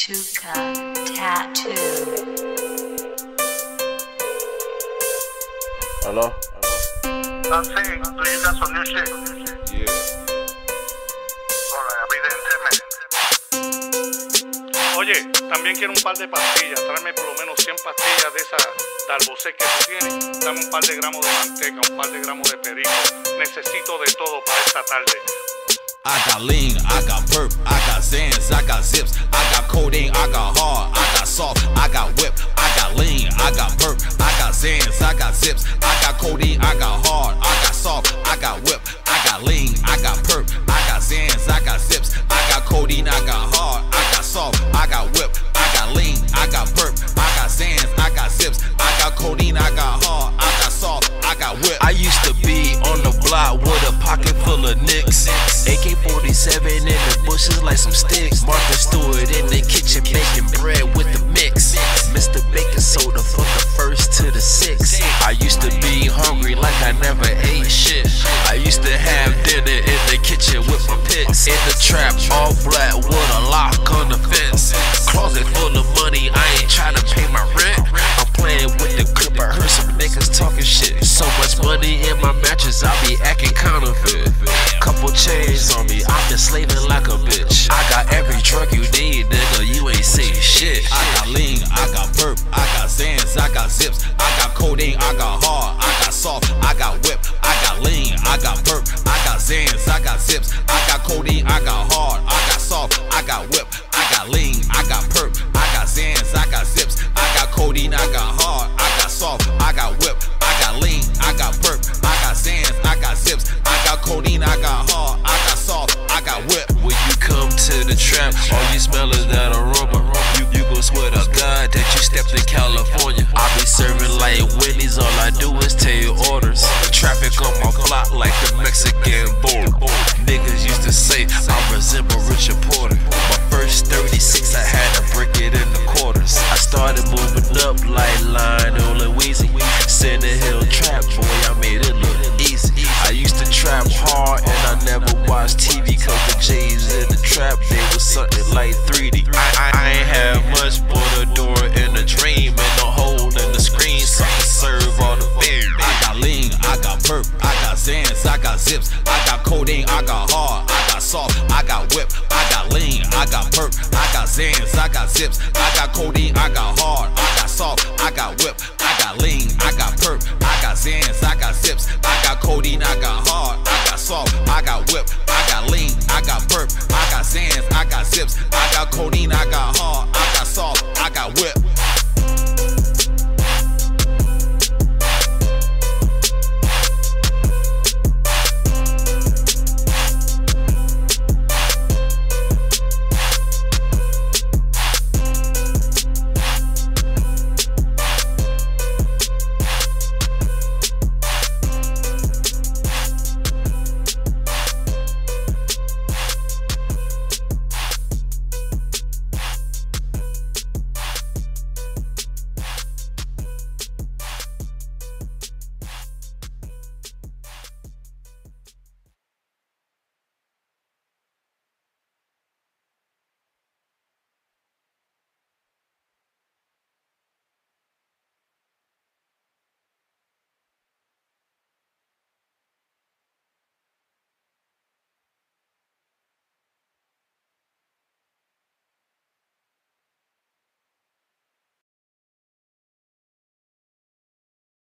Tuka Tattoo. Hello? I'm saying, so you got some new shit? Yeah. Alright, I'll be there in 10 minutes. Oye, también quiero un par de pastillas. Tráeme por lo menos 100 pastillas de esas Dalbocet que tú tienes. Dame un par de gramos de manteca, un par de gramos de perico. Necesito de todo para esta tarde. I got lean, I got perp, I got Xans, I got zips, I got codeine, I got hard, I got soft, I got whip, I got lean, I got perp, I got Xans, I got zips, I got codeine, I got hard, I got soft, I got whip, I got lean, I got perp, I got Xans, I got zips, I got codeine, I got hard, I got soft, I got whip, I got lean, I got perp, I got Xans, I got zips, I got codeine, I got hard, I got soft, I got whip. I used to be on the block with a pocket full of nicks, AK-47 in the bushes like some sticks. Martha Stewart in the kitchen making bread with the mix. Mr. Baking Soda from the 1st to the 6th. I used to be hungry like I never ate shit. I used to have dinner in the kitchen with my pits. In the trap, all black with a lock on the fence. Closet full of money, I ain't trying to pay my rent. I'm playing with the clip, I heard some niggas talking shit. So much money in my mattress, I be acting counterfeit. Couple chains on me, I've been slaving like a bitch. I got every drug you need, nigga, you ain't saying shit. I got lean, I got perp, I got Xans, I got zips, I got codeine, I got hard, I got soft, I got whip, I got lean, I got perp, I got Xans, I got zips, I got codeine, I got hard, I got soft, I got whip, I got lean, I got perp, I got Xans, I got zips, I got codeine, I got hard, I got soft, I got whip, I got lean, I got perp, I got Xans, I got zips, I got codeine, I got hard, I got soft, I got whip. When you come to the trap, all you smell is that aroma. You gon' swear to God that you stepped in California. I be serving like Wendy's, all I do is take orders. Traffic on my block like the Mexican border. Niggas used to say I resemble Richard Porter. My first 36, I had to break it in the quarters. I started moving up like Lionel Weezy. Center Hill trap, boy, I made it look easy. I used to trap hard and I never watched TV cause the J's in the trap, they was something like 3D. I ain't had much but a door and a dream and a hole in the screen so I can serve all the fear. I got lean, I got perp, I got Xans, I got zips, I got codeine, I got hard, I got soft, I got whip, I got lean, I got perp, I got Xans, I got zips, I got codeine, I got hard, I got soft, I got whip, I got lean, I got perp, I got Xans, I got zips, I got codeine, I got hard, I got soft, I got whip, I got lean, I got perp, I got Xans, I got zips, I got codeine, I got hard.